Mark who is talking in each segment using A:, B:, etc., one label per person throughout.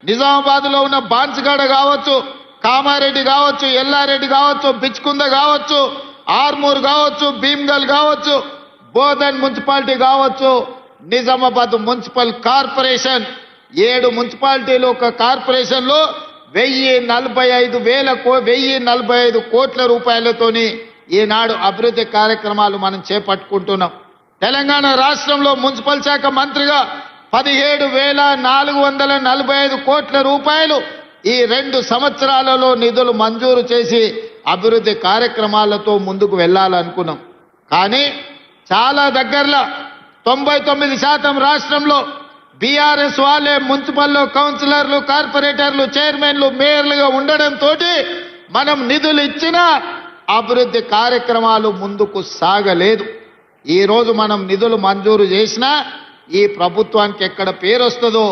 A: నిజామాబాద్లో ఉన్న బాన్స్గడ కావచ్చు, కామారెడ్డి కావచ్చు, ఎల్లారెడ్డి కావచ్చు, బిచ్కుంద కావచ్చు, ఆర్మూర్ కావచ్చు, భీమ్గల్ కావచ్చు, బోధన్ మున్సిపాలిటీ కావచ్చు, నిజామాబాద్ మున్సిపల్ కార్పొరేషన్ 7 మున్సిపాలిటీలు ఒక కార్పొరేషన్లో 1045 కోట్ల రూపాయలతోని ఈనాడు అభివృద్ధి కార్యక్రమాలు మనం చేపట్టుకుంటున్నాం. తెలంగాణ రాష్ట్రంలో మున్సిపల్ శాఖ మంత్రిగా 17,445 కోట్ల రూపాయలు ఈ 2 సంవత్సరాలలో నిధులు మంజూరు చేసి అభివృద్ధి కార్యక్రమాలతో ముందుకు వెళ్ళాలనుకున్నాం. కానీ చాలా దగ్గరలో 99% రాష్ట్రంలో బీఆర్ఎస్ వాళ్ళే మున్సిపల్లో కౌన్సిలర్లు, కార్పొరేటర్లు, చైర్మన్లు, మేయర్లుగా ఉండడంతో మనం నిధులు ఇచ్చినా అభివృద్ధి కార్యక్రమాలు ముందుకు సాగలేదు. ఈరోజు మనం నిధులు మంజూరు చేసినా ఈ ప్రభుత్వానికి ఎక్కడ పేరు వస్తుందో,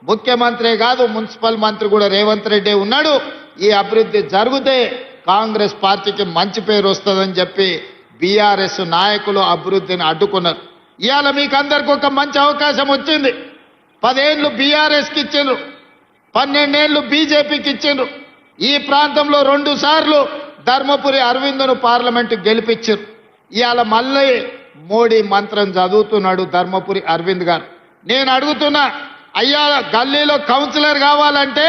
A: ముఖ్యమంత్రే కాదు మున్సిపల్ మంత్రి కూడా రేవంత్ రెడ్డి ఉన్నాడు, ఈ అభివృద్ధి జరిగితే కాంగ్రెస్ పార్టీకి మంచి పేరు వస్తుందని చెప్పి బీఆర్ఎస్ నాయకులు అభివృద్ధిని అడ్డుకున్నారు. ఇవాళ మీకు అందరికి ఒక మంచి అవకాశం వచ్చింది. 10 ఏళ్ళు బీఆర్ఎస్కి ఇచ్చిండ్రు, 12 ఏళ్ళు బీజేపీకి ఇచ్చిండ్రు. ఈ ప్రాంతంలో 2 సార్లు ధర్మపురి అరవింద్ను పార్లమెంటు గెలిపించారు. ఇవాళ మళ్ళీ మోడీ మంత్రం చదువుతున్నాడు ధర్మపురి అరవింద్ గారు. నేను అడుగుతున్నా, అయ్యా గల్లీలో కౌన్సిలర్ కావాలంటే,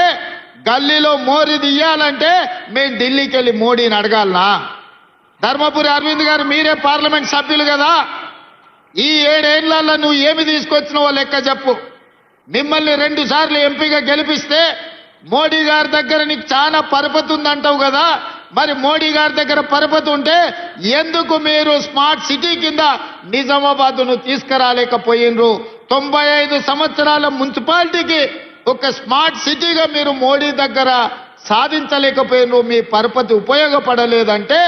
A: గల్లీలో మోరీ తీయాలంటే మేము ఢిల్లీకి వెళ్ళి మోడీని అడగాలనా? ధర్మపురి అరవింద్ గారు మీరే పార్లమెంట్ సభ్యులు కదా, ఈ 7 ఏళ్లలో నువ్వు ఏమి తీసుకొచ్చినావో లెక్క చెప్పు. మిమ్మల్ని 2 సార్లు ఎంపీగా గెలిపిస్తే మోడీ గారి దగ్గర నీకు చాలా పరపతి ఉందంటావు కదా, మరి మోడీ గారి దగ్గర పరపతి ఉంటే ఎందుకు మీరు స్మార్ట్ సిటీ కింద నిజామాబాద్ను తీసుకురాలేకపోయినరు? 95 సంవత్సరాల మున్సిపాలిటీకి ఒక స్మార్ట్ సిటీగా మీరు మోడీ దగ్గర సాధించలేకపోయినరు. మీ పరపతి ఉపయోగపడలేదంటే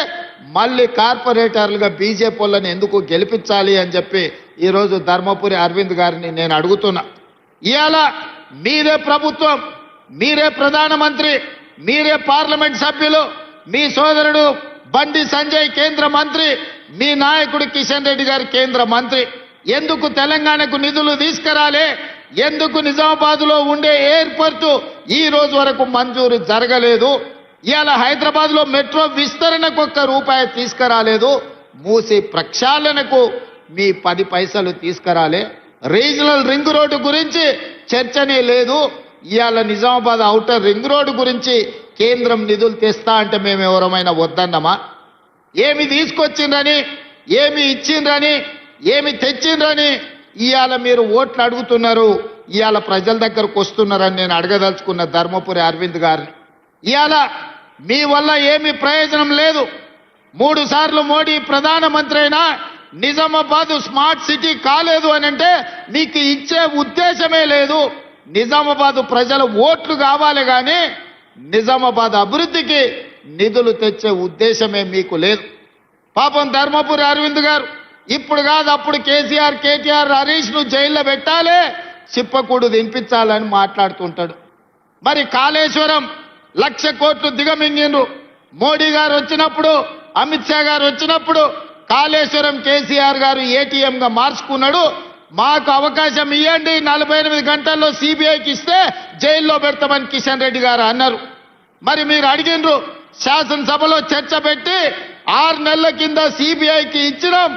A: మళ్ళీ కార్పొరేటర్లుగా బీజేపీ వాళ్ళని ఎందుకు గెలిపించాలి అని చెప్పి ఈరోజు ధర్మపురి అరవింద్ గారిని నేను అడుగుతున్నా. ఇవాళ మీరే ప్రభుత్వం, మీరే ప్రధానమంత్రి, మీరే పార్లమెంట్ సభ్యులు, మీ సోదరుడు బండి సంజయ్ కేంద్ర మంత్రి, మీ నాయకుడు కిషన్ రెడ్డి గారు కేంద్ర మంత్రి. ఎందుకు తెలంగాణకు నిధులు తీసుకురాలే? ఎందుకు నిజామాబాద్లో ఉండే ఎయిర్పోర్టు ఈ రోజు వరకు మంజూరు జరగలేదు? ఇవాళ హైదరాబాద్లో మెట్రో విస్తరణకు ₹1 తీసుకురాలేదు. మూసి ప్రక్షాళనకు మీ 10 పైసలు తీసుకురాలే. రీజనల్ రింగ్ రోడ్డు గురించి చర్చనే లేదు. ఇవాళ నిజామాబాద్ ఔటర్ రింగ్ రోడ్డు గురించి కేంద్రం నిధులు తెస్తా అంటే మేము ఎవరమైనా వద్దన్నమా? ఏమి తీసుకొచ్చిండ్రని, ఏమి ఇచ్చిండ్రని, ఏమి తెచ్చిండ్రని ఇవాళ మీరు ఓట్లు అడుగుతున్నారు, ఇవాళ ప్రజల దగ్గరకు వస్తున్నారని నేను అడగదలుచుకున్న ధర్మపురి అరవింద్ గారిని. ఇవాళ మీ వల్ల ఏమి ప్రయోజనం లేదు. 3 సార్లు మోడీ ప్రధానమంత్రి అయినా నిజామాబాద్ స్మార్ట్ సిటీ కాలేదు అని అంటే మీకు ఇచ్చే ఉద్దేశమే లేదు. నిజామాబాద్ ప్రజల ఓట్లు కావాలి కానీ నిజామాబాద్ అభివృద్ధికి నిధులు తెచ్చే ఉద్దేశమే మీకు లేదు. పాపం ధర్మపురి అరవింద్ గారు ఇప్పుడు కాదు అప్పుడు కేసీఆర్, కేటీఆర్, హరీష్ను జైల్లో పెట్టాలి, చిప్పకూడు దింపించాలని మాట్లాడుతుంటాడు. మరి కాళేశ్వరం 1,00,000 కోట్లు దిగమింగిండ్రు. మోడీ గారు వచ్చినప్పుడు, అమిత్ షా గారు వచ్చినప్పుడు కాళేశ్వరం కేసీఆర్ గారు ఏటీఎంగా మార్చుకున్నాడు. మాకు అవకాశం ఇవ్వండి, 48 గంటల్లో సిబిఐకి ఇస్తే జైల్లో పెడతామని కిషన్ రెడ్డి గారు అన్నారు. మరి మీరు అడిగినరు, శాసనసభలో చర్చ పెట్టి 6 నెలల కింద సిబిఐకి ఇచ్చినాం.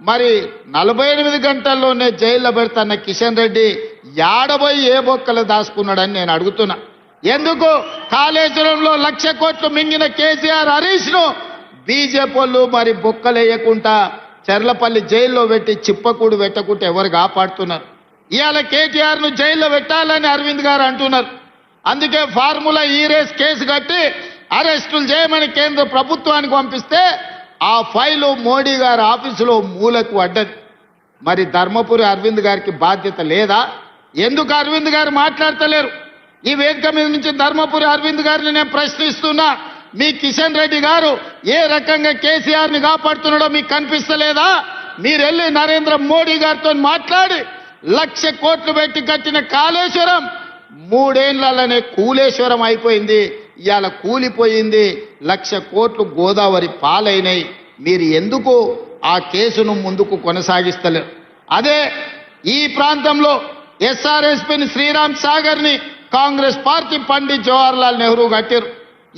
A: మరి 48 గంటల్లోనే జైల్లో పెడతాన్న కిషన్ రెడ్డి యాడబోయి ఏ బొక్కలు దాచుకున్నాడని నేను అడుగుతున్నా. ఎందుకు కాళేశ్వరంలో 1,00,000 కోట్లు మింగిన కేసీఆర్, హరీష్ను బీజేపీ వాళ్ళు మరి బొక్కలేయకుండా చెర్లపల్లి జైల్లో పెట్టి చిప్పకూడు పెట్టకుంటే ఎవరు కాపాడుతున్నారు? ఇవాళ కేటీఆర్ను జైల్లో పెట్టాలని అరవింద్ గారు అంటున్నారు. అందుకే ఫార్ములా ఈ రేస్ కేసు కట్టి అరెస్టులు చేయమని కేంద్ర ప్రభుత్వానికి పంపిస్తే ఆ ఫైలు మోడీ గారి ఆఫీసులో మూలకు అడ్డది. మరి ధర్మపురి అరవింద్ గారికి బాధ్యత లేదా? ఎందుకు అరవింద్ గారు మాట్లాడతలేరు? ఈ వేదిక మీద నుంచి ధర్మపురి అరవింద్ గారిని నేను ప్రశ్నిస్తున్నా. మీ కిషన్ రెడ్డి గారు ఏ రకంగా కేసీఆర్ని కాపాడుతున్నాడో మీకు కనిపిస్తలేదా? మీరు వెళ్ళి నరేంద్ర మోడీ గారితో మాట్లాడి 1,00,000 కోట్లు పెట్టి కట్టిన కాళేశ్వరం 3 ఏళ్లలోనే కూలేశ్వరం అయిపోయింది. ఇవాళ కూలిపోయింది. 1,00,000 కోట్లు గోదావరి పాలైనాయి. మీరు ఎందుకు ఆ కేసును ముందుకు కొనసాగిస్తలేరు? అదే ఈ ప్రాంతంలో ఎస్ఆర్ఎస్పీని, శ్రీరామ్ సాగర్ని కాంగ్రెస్ పార్టీ పండిత్ జవహర్లాల్ నెహ్రూ కట్టారు.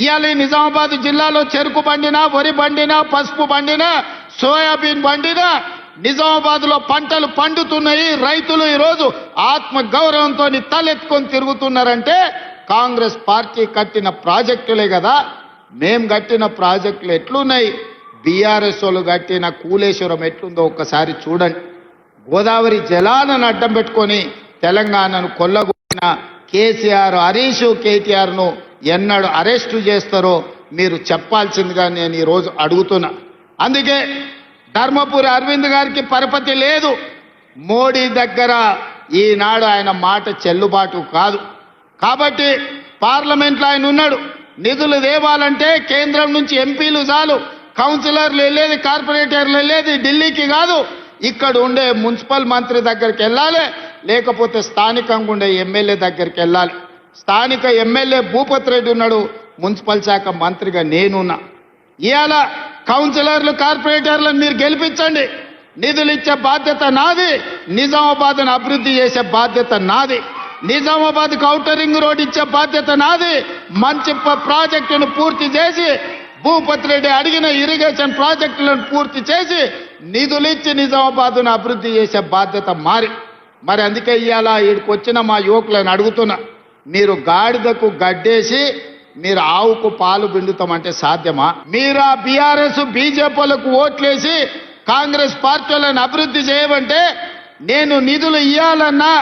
A: ఇవాళ నిజామాబాద్ జిల్లాలో చెరుకు పండినా, వరి పండినా, పసుపు పండినా, సోయాబీన్ పండినా నిజామాబాద్లో పంటలు పండుతున్నాయి. రైతులు ఈరోజు ఆత్మ గౌరవంతో తలెత్తుకొని తిరుగుతున్నారంటే కాంగ్రెస్ పార్టీ కట్టిన ప్రాజెక్టులే కదా. మేం కట్టిన ప్రాజెక్టులు ఎట్లున్నాయి, బీఆర్ఎస్ వాళ్ళు కట్టిన కూలేశ్వరం ఎట్లుందో ఒక్కసారి చూడండి. గోదావరి జలాలను అడ్డం పెట్టుకొని తెలంగాణను కొల్లగొట్టిన కేసీఆర్, హరీష్, కేటీఆర్ను ఎన్నడు అరెస్టు చేస్తారో మీరు చెప్పాల్సిందిగా నేను ఈరోజు అడుగుతున్నా. అందుకే ధర్మపురి అరవింద్ గారికి పరపతి లేదు. మోడీ దగ్గర ఈనాడు ఆయన మాట చెల్లుబాటు కాదు. కాబట్టి పార్లమెంట్లో ఆయన ఉన్నాడు. నిధులు తేవాలంటే కేంద్రం నుంచి ఎంపీలు చాలు, కౌన్సిలర్లు వెళ్ళేది, కార్పొరేటర్లు వెళ్ళేది ఢిల్లీకి కాదు, ఇక్కడ ఉండే మున్సిపల్ మంత్రి దగ్గరికి వెళ్ళాలి, లేకపోతే స్థానికంగా ఉండే ఎమ్మెల్యే దగ్గరికి వెళ్ళాలి. స్థానిక ఎమ్మెల్యే భూపత్ రెడ్డి ఉన్నాడు, మున్సిపల్ శాఖ మంత్రిగా నేనున్నా. ఇవాళ కౌన్సిలర్లు, కార్పొరేటర్లను మీరు గెలిపించండి. నిధులు ఇచ్చే బాధ్యత నాది, నిజామాబాద్ను అభివృద్ధి చేసే బాధ్యత నాది, నిజామాబాద్ ఔటర్ రింగ్ రోడ్ ఇచ్చే బాధ్యత నాది. మంచిప్ప ప్రాజెక్టును పూర్తి చేసి, భూపత్ రెడ్డి అడిగిన ఇరిగేషన్ ప్రాజెక్టులను పూర్తి చేసి నిధులు ఇచ్చి నిజామాబాద్ను అభివృద్ధి చేసే బాధ్యత మరి అందుకే ఇవాళ ఇక్కడికి వచ్చిన మా యువకులను అడుగుతున్నా, మీరు గాడిదకు గడ్డేసి మీరు ఆవుకు పాలు పిండుతామంటే సాధ్యమా? మీరు ఆ బీఆర్ఎస్, బీజేపీలకు ఓట్లేసి కాంగ్రెస్ పార్టీలను అభివృద్ధి చేయమంటే నేను నిధులు ఇవ్వాలన్నా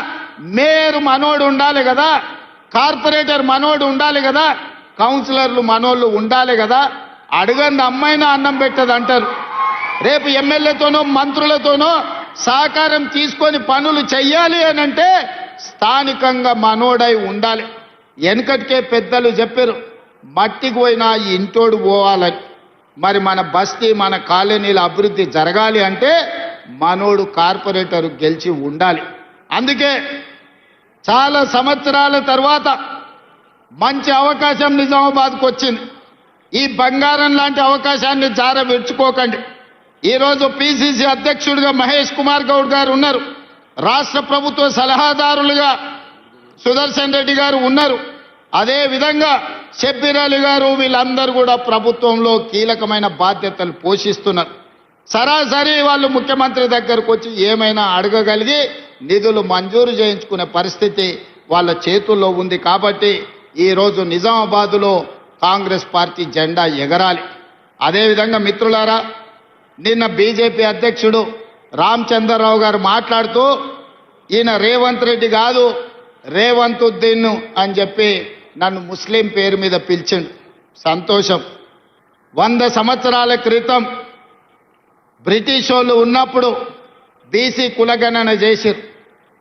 A: మేయర్ మనోడు ఉండాలి కదా, కార్పొరేటర్ మనోడు ఉండాలి కదా, కౌన్సిలర్లు మనోళ్ళు ఉండాలి కదా. అడగండి, అమ్మాయినా అన్నం పెట్టదు అంటారు. రేపు ఎమ్మెల్యేతోనో మంత్రులతోనో సహకారం తీసుకొని పనులు చెయ్యాలి అని అంటే స్థానికంగా మనోడై ఉండాలి. వెనకటికే పెద్దలు చెప్పారు, మట్టికి పోయినా ఇంటోడు పోవాలని. మరి మన బస్తీ, మన కాలనీల అభివృద్ధి జరగాలి అంటే మనోడు కార్పొరేటర్ గెలిచి ఉండాలి. అందుకే చాలా సంవత్సరాల తర్వాత మంచి అవకాశం నిజామాబాద్కు వచ్చింది. ఈ బంగారం లాంటి అవకాశాన్ని విడుచుకోకండి. ఈరోజు పిసిసి అధ్యక్షుడిగా మహేష్ కుమార్ గౌడ్ గారు ఉన్నారు, రాష్ట్ర ప్రభుత్వ సలహాదారులుగా సుదర్శన్ రెడ్డి గారు ఉన్నారు, అదే విధంగా షబ్బీర్ అలీ గారు, వీళ్ళందరూ కూడా ప్రభుత్వంలో కీలకమైన బాధ్యతలు పోషిస్తున్నారు. సరాసరి వాళ్ళు ముఖ్యమంత్రి దగ్గరకు వచ్చి ఏమైనా అడగగలిగి నిధులు మంజూరు చేయించుకునే పరిస్థితి వాళ్ళ చేతుల్లో ఉంది. కాబట్టి ఈరోజు నిజామాబాద్లో కాంగ్రెస్ పార్టీ జెండా ఎగరాలి. అదేవిధంగా మిత్రులారా, నిన్న బీజేపీ అధ్యక్షుడు రామచంద్రరావు గారు మాట్లాడుతూ ఈయన రేవంత్ రెడ్డి కాదు రేవంతుద్దీన్ అని చెప్పి నన్ను ముస్లిం పేరు మీద పిలిచిండు. సంతోషం. 100 సంవత్సరాల క్రితం బ్రిటిష్ వాళ్ళు ఉన్నప్పుడు బీసీ కులగణన చేశారు.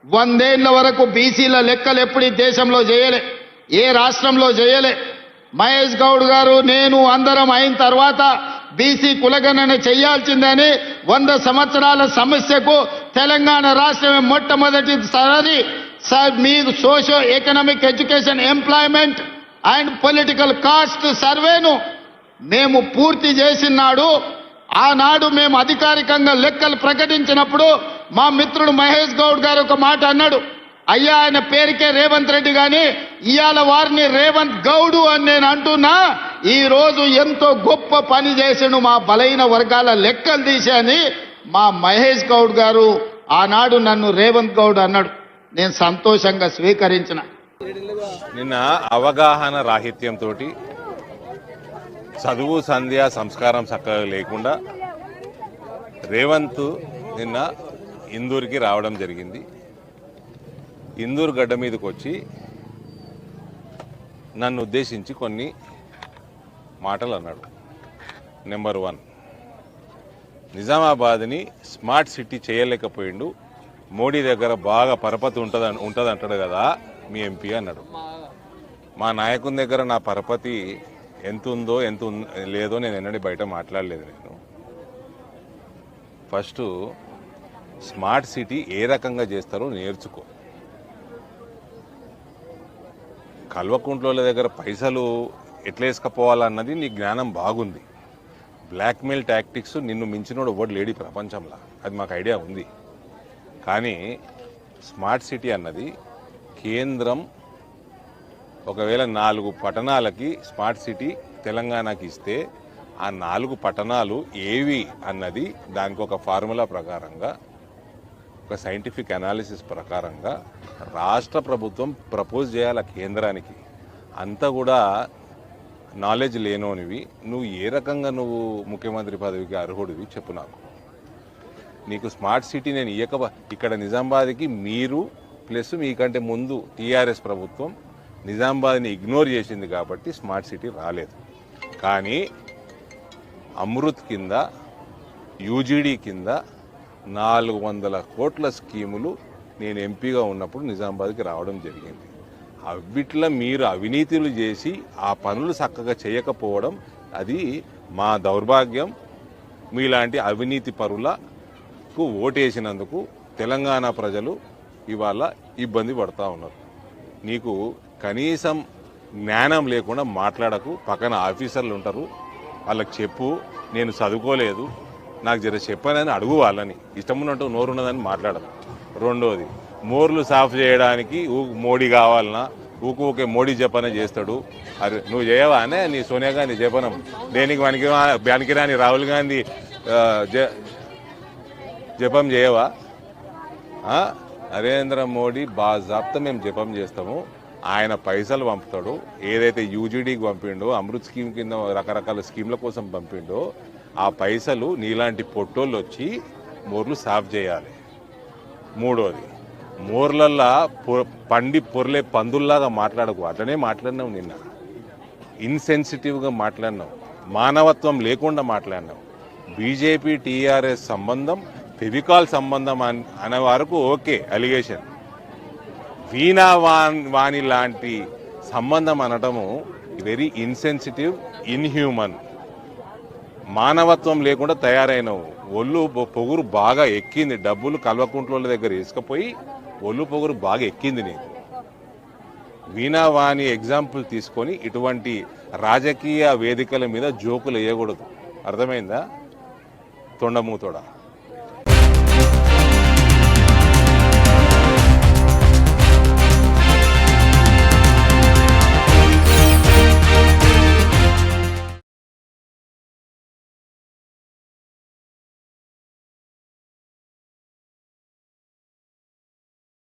A: 100 ఏళ్ల వరకు బీసీల లెక్కలు ఎప్పుడు ఈ దేశంలో చేయలే, ఏ రాష్ట్రంలో చేయలే. మహేష్ గౌడ్ గారు, నేను అందరం అయిన తర్వాత బీసీ కులగణన చేయాల్సిందని 100 సంవత్సరాల సమస్యకు తెలంగాణ రాష్ట్రమే మొట్టమొదటిసారి మీకు socio economic education, employment and political cost సర్వేను మేము పూర్తి చేసినాడు. ఆనాడు మేము అధికారికంగా లెక్కలు ప్రకటించినప్పుడు మా మిత్రుడు మహేష్ గౌడ్ గారు ఒక మాట అన్నాడు, అయ్యా ఆయన పేరుకే రేవంత్ రెడ్డి కానీ ఇవాళ వారిని రేవంత్ గౌడు అని నేను అంటున్నా. ఈరోజు ఎంతో గొప్ప పని చేసాడు, మా బలైన వర్గాల లెక్కలు తీశాని మా మహేష్ గౌడ్ గారు ఆనాడు నన్ను రేవంత్ గౌడ్ అన్నాడు. నేను సంతోషంగా స్వీకరించిన.
B: నిన్న అవగాహన రాహిత్యంతో చదువు, సంధ్య, సంస్కారం చక్కగా లేకుండా రేవంత్ నిన్న ఇందూరుకి రావడం జరిగింది. ఇందూరు గడ్డ మీదకి వచ్చి నన్ను ఉద్దేశించి కొన్ని మాటలు అన్నాడు. నెంబర్ 1, నిజామాబాద్ని స్మార్ట్ సిటీ చేయలేకపోయిండు, మోడీ దగ్గర బాగా పరపతి ఉంటుంది అంటాడు కదా మీ ఎంపీ అన్నాడు. మా నాయకుని దగ్గర నా పరపతి ఎంత ఉందో ఎంత లేదో నేను ఎన్నడూ బయట మాట్లాడలేదు. నేను ఫస్ట్ స్మార్ట్ సిటీ ఏ రకంగా చేస్తారో నేర్చుకో. కల్వకుంట్ల దగ్గర పైసలు ఎట్లా వేసుకపోవాలన్నది నీ జ్ఞానం బాగుంది. బ్లాక్మెయిల్ టాక్టిక్స్ నిన్ను మించినోడు ఎవడు లేడీ ప్రపంచంలో, అది మాకు ఐడియా ఉంది. కానీ స్మార్ట్ సిటీ అన్నది కేంద్రం ఒకవేళ 4 పట్టణాలకి స్మార్ట్ సిటీ తెలంగాణకి ఇస్తే ఆ 4 పట్టణాలు ఏవి అన్నది దానికి ఒక ఫార్ములా ప్రకారంగా ఒక సైంటిఫిక్ అనాలిసిస్ ప్రకారంగా రాష్ట్ర ప్రభుత్వం ప్రపోజ్ చేయాలి కేంద్రానికి. అంతా కూడా నాలెడ్జ్ లేనోనివి నువ్వు ఏ రకంగా నువ్వు ముఖ్యమంత్రి పదవికి అర్హుడివి చెప్పు నాకు. నీకు స్మార్ట్ సిటీ నేను ఇక్కడ నిజామాబాద్కి మీరు ప్లస్ మీకంటే ముందు టీఆర్ఎస్ ప్రభుత్వం నిజామాబాద్ని ఇగ్నోర్ చేసింది కాబట్టి స్మార్ట్ సిటీ రాలేదు. కానీ అమృత్ కింద యూజీడీ కింద 400 కోట్ల స్కీములు నేను ఎంపీగా ఉన్నప్పుడు నిజామాబాద్కి రావడం జరిగింది. అవిట్ల మీరు అవినీతులు చేసి ఆ పనులు చక్కగా చేయకపోవడం అది మా దౌర్భాగ్యం. మీలాంటి అవినీతి పరులకు ఓటేసినందుకు తెలంగాణ ప్రజలు ఇవాళ ఇబ్బంది పడుతూ ఉన్నారు. నీకు కనీసం జ్ఞానం లేకుండా మాట్లాడకు. పక్కన ఆఫీసర్లు ఉంటారు, వాళ్ళకి చెప్పు నేను చదువుకోలేదు నాకు జర చెప్పానని అడుగు. వాళ్ళని ఇష్టం ఉన్నట్టు నోరున్నదని మాట్లాడదు. రెండోది, మోర్లు సాఫ్ చేయడానికి మోడీ కావాలన్నా ఊకే మోడీ జపన చేస్తాడు. అరే నువ్వు చేయవా అనే నీ సోనియా గాంధీ జపనం దేనికి పనికిరాని రాహుల్ గాంధీ జపం చేయవా? నరేంద్ర మోడీ బాజాబ్తా మేము జపం చేస్తాము. ఆయన పైసలు పంపుతాడు. ఏదైతే యూజీడీకి పంపిండో అమృత్ స్కీమ్ కింద రకరకాల స్కీమ్ల కోసం పంపిండో ఆ పైసలు నీలాంటి పొట్టోళ్ళు వచ్చి మోర్లు సాఫ్ చేయాలి. మూడోది, మోర్లల్లా పండి పొర్లే పందుల్లాగా మాట్లాడకు. అట్లనే మాట్లాడినావు, నిన్న ఇన్సెన్సిటివ్గా మాట్లాడినావు, మానవత్వం లేకుండా మాట్లాడినావు. బీజేపీ టీఆర్ఎస్ సంబంధం ఫెవికాల్ సంబంధం అనే వరకు ఓకే అలిగేషన్. వీణా వాణి లాంటి సంబంధం అనటము వెరీ ఇన్సెన్సిటివ్, ఇన్హ్యూమన్. మానవత్వం లేకుండా తయారైనవు. ఒళ్ళు పొగురు బాగా ఎక్కింది. డబ్బులు కల్వకుంట్ల దగ్గర వేసుకుపోయి ఒళ్ళు పొగురు బాగా ఎక్కింది నీకు. వీణా వాణి ఎగ్జాంపుల్ తీసుకొని ఇటువంటి రాజకీయ వేదికల మీద జోకులు వేయకూడదు. అర్థమైందా? తొండమూతోడా.